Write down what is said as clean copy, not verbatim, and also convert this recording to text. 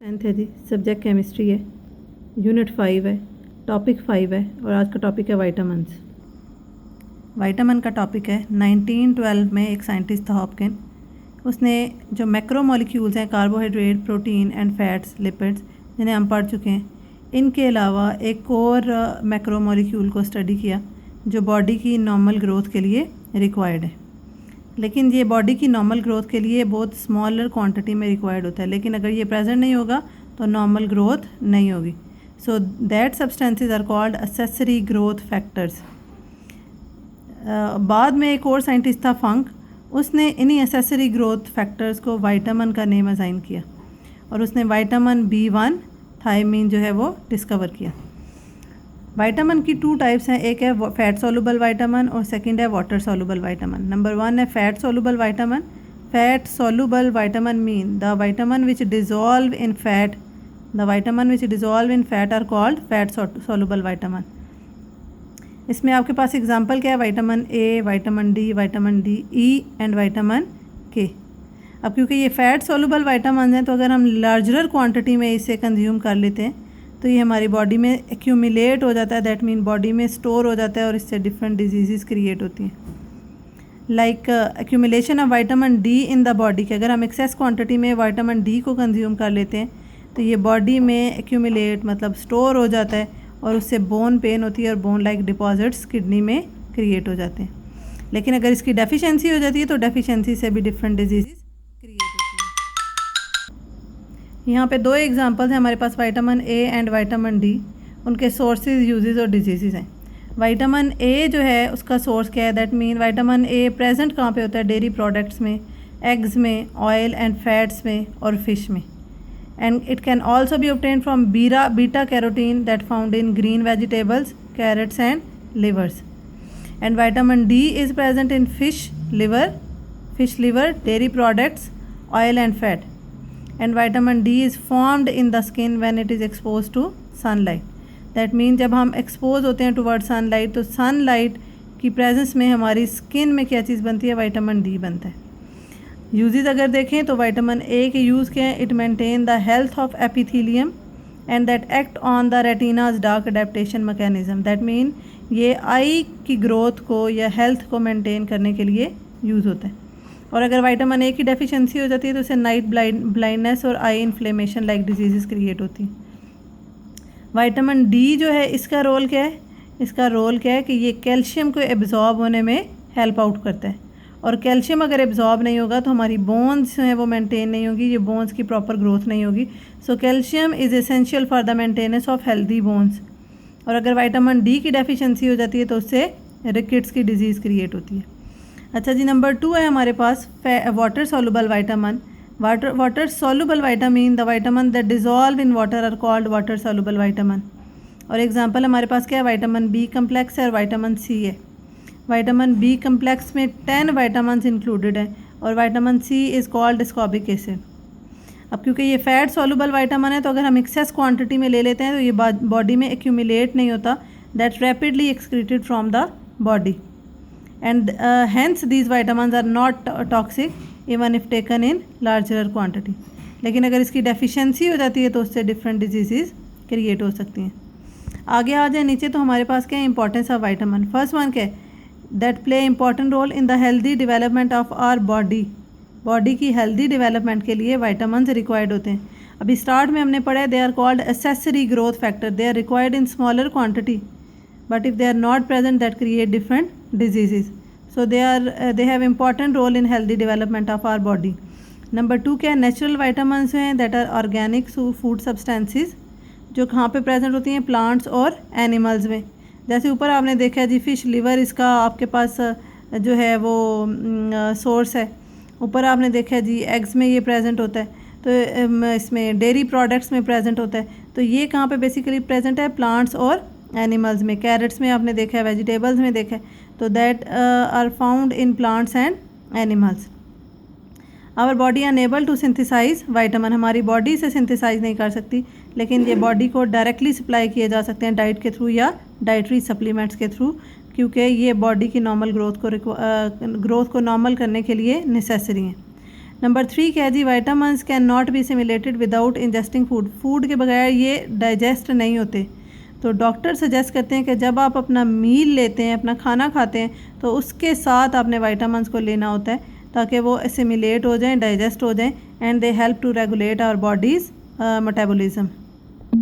10th है जी, subject chemistry है, unit 5 है, टॉपिक 5 है और आज का टॉपिक है वाइटामिन्स। वाइटामिन का टॉपिक है 1912 में एक साइंटिस्ट था हॉपकिन। उसने जो मैक्रोमोलिक्यूल्स हैं carbohydrate, protein and fats, lipids, जिन्हें हम पढ़ चुके हैं, इनके अलावा एक और मैक्रोमोलिक्यूल को स्टडी किया जो बॉडी की नॉर्मल ग्रोथ के लिए रिक्वायर्ड है। लेकिन ये बॉडी की नॉर्मल ग्रोथ के लिए बहुत स्मॉलर क्वांटिटी में रिक्वायर्ड होता है, लेकिन अगर ये प्रेजेंट नहीं होगा तो नॉर्मल ग्रोथ नहीं होगी। So that substances are called accessory growth factors. बाद में एक और साइंटिस्ट था फंक, उसने इन्हीं एक्सेसरी ग्रोथ फैक्टर्स को वाइटामिन का नेम असाइन किया और उसने वाइटामिन B1 थायमीन जो है वो डिस्कवर किया। वाइटामिन की 2 टाइप्स हैं, एक है फैट सोलुबल वाइटामिन और सेकंड है वाटर सोलुबल वाइटामिन। नंबर 1 है fat soluble vitamin. Fat soluble vitamin mean the vitamin which dissolve in fat, the vitamin which dissolve in fat are called fat soluble vitamin. इसमें आपके पास example क्या है? Vitamin A, vitamin D, vitamin D E and vitamin K. अब क्योंकि ये fat soluble vitamin हैं तो अगर हम लार्जर क्वांटिटी में इसे कंज्यूम कर लेते हैं तो ये हमारी बॉडी में एक्यूमुलेट हो जाता है, दैट मीन बॉडी में स्टोर हो जाता है और इससे डिफरेंट डिजीज़ क्रिएट होती हैं। Like accumulation of vitamin D in the body, कि अगर हम एक्सेस क्वांटिटी में वाइटामिन डी को कंज्यूम कर लेते हैं तो ये बॉडी में एक्यूमुलेट मतलब स्टोर हो जाता है और उससे बोन पेन होती है और बोन लाइक डिपॉजिट्स किडनी में क्रिएट हो जाते हैं। लेकिन अगर इसकी डेफिशिएंसी हो जाती है तो डेफिशिएंसी से भी डिफरेंट डिजीज़ क्रिएट होती हैं। यहाँ पे 2 एग्जांपल्स हैं हमारे पास, vitamin A and vitamin D. उनके सोर्सेज, यूजेस और डिजीज़ हैं। वाइटामिन ए जो है उसका सोर्स क्या है? That mean vitamin A present कहाँ पे होता है? डेयरी प्रोडक्ट्स में, एग्स में, ऑयल एंड फैट्स में और फिश में। And it can also be obtain from beta carotene that found in green vegetables, carrots and livers. And vitamin D is present in fish liver, dairy products, oil and fat. And vitamin D is formed in the skin when it is exposed to sunlight. That means जब हम expose होते हैं towards sunlight तो sunlight की presence में हमारी skin में क्या चीज़ बनती है? वाइटामिन D बनता है। यूजेस अगर देखें तो वाइटामिन A के यूज़ क्या है? It maintain the health of epithelium and that act on the retina's dark adaptation mechanism. That mean ये आई की ग्रोथ को या हेल्थ को मेंटेन करने के लिए यूज़ होता है। और अगर वाइटामिन ए की डेफिशिएंसी हो जाती है तो उससे नाइट ब्लाइंडनेस और आई इन्फ्लेमेशन लाइक डिजीज़ क्रिएट होती हैं। वाइटामिन डी जो है इसका रोल क्या है? इसका रोल क्या है कि ये कैल्शियम को एब्जॉर्ब होने में हेल्प आउट करता है और कैल्शियम अगर एब्जॉर्ब नहीं होगा तो हमारी बोन्स जो हैं वो मेंटेन नहीं होगी, ये बोन्स की प्रॉपर ग्रोथ नहीं होगी। So calcium is essential for the maintenance of healthy bones. और अगर वाइटामिन डी की डेफिशिएंसी हो जाती है तो उससे रिकेट्स की डिजीज़ क्रिएट होती है। अच्छा जी, नंबर 2 है हमारे पास water soluble vitamin. Water soluble vitamin, the vitamin that dissolve in water are called water soluble vitamin. और एग्जांपल हमारे पास क्या है? वाइटामिन बी कम्प्लेक्स है और वाइटामिन सी है। वाइटामिन बी कम्प्लेक्स में 10 वाइटामिन इंक्लूडेड हैं और vitamin C is called ascorbic acid. अब क्योंकि ये फैट सोलुबल वाइटामिन है तो अगर हम एक्सेस क्वान्टिटी में ले लेते हैं तो ये बॉडी में एक्यूमुलेट नहीं होता, that rapidly excreted from the body and hence these vitamins are not toxic even if taken in larger quantity. लेकिन अगर इसकी डेफिशिएंसी हो जाती है तो उससे डिफरेंट डिजीज़ क्रिएट हो सकती हैं। आगे आ जाए नीचे तो हमारे पास क्या है? Importance of vitamin. First one क्या है? That play important role in the healthy development of our body. Body की हेल्दी डेवलपमेंट के लिए वाइटामिन रिक्वायर्ड होते हैं। अभी स्टार्ट में हमने पढ़ा है they are called accessory growth factor, they are required in smaller quantity but if they are not present that create different diseases. So they have important role in healthy development of our body. Number 2 क्या है? Natural vitamins हैं that are organic food substances जो कहाँ पे present होती हैं? Plants और animals में। जैसे ऊपर आपने देखा है जी फिश लिवर, इसका आपके पास जो है वो सोर्स है। ऊपर आपने देखा है जी एग्स में ये प्रेजेंट होता है, तो इसमें डेयरी प्रोडक्ट्स में प्रेजेंट होता है। तो ये कहाँ पे बेसिकली प्रेजेंट है? प्लांट्स और एनिमल्स में। कैरेट्स में आपने देखा है, वेजिटेबल्स में देखा है, तो that are found in plants and animals. Our body unable to synthesize vitamin, हमारी बॉडी से सिंथेसाइज नहीं कर सकती, लेकिन ये बॉडी को डायरेक्टली सप्लाई किए जा सकते हैं डाइट के थ्रू या डाइटरी सप्लीमेंट्स के थ्रू, क्योंकि ये बॉडी की नॉर्मल ग्रोथ को नॉर्मल करने के लिए नेसेसरी हैं। नंबर 3 क्या है जी, vitamins can not be simulated without ingesting food. Food के बगैर ये डाइजेस्ट नहीं होते। तो डॉक्टर सजेस्ट करते हैं कि जब आप अपना मील लेते हैं, अपना खाना खाते हैं, तो उसके साथ आपने वाइटामस को लेना होता है ताकि वो एसिमिलेट हो जाएं, डाइजेस्ट हो जाएं, and they help to regulate our bodies metabolism.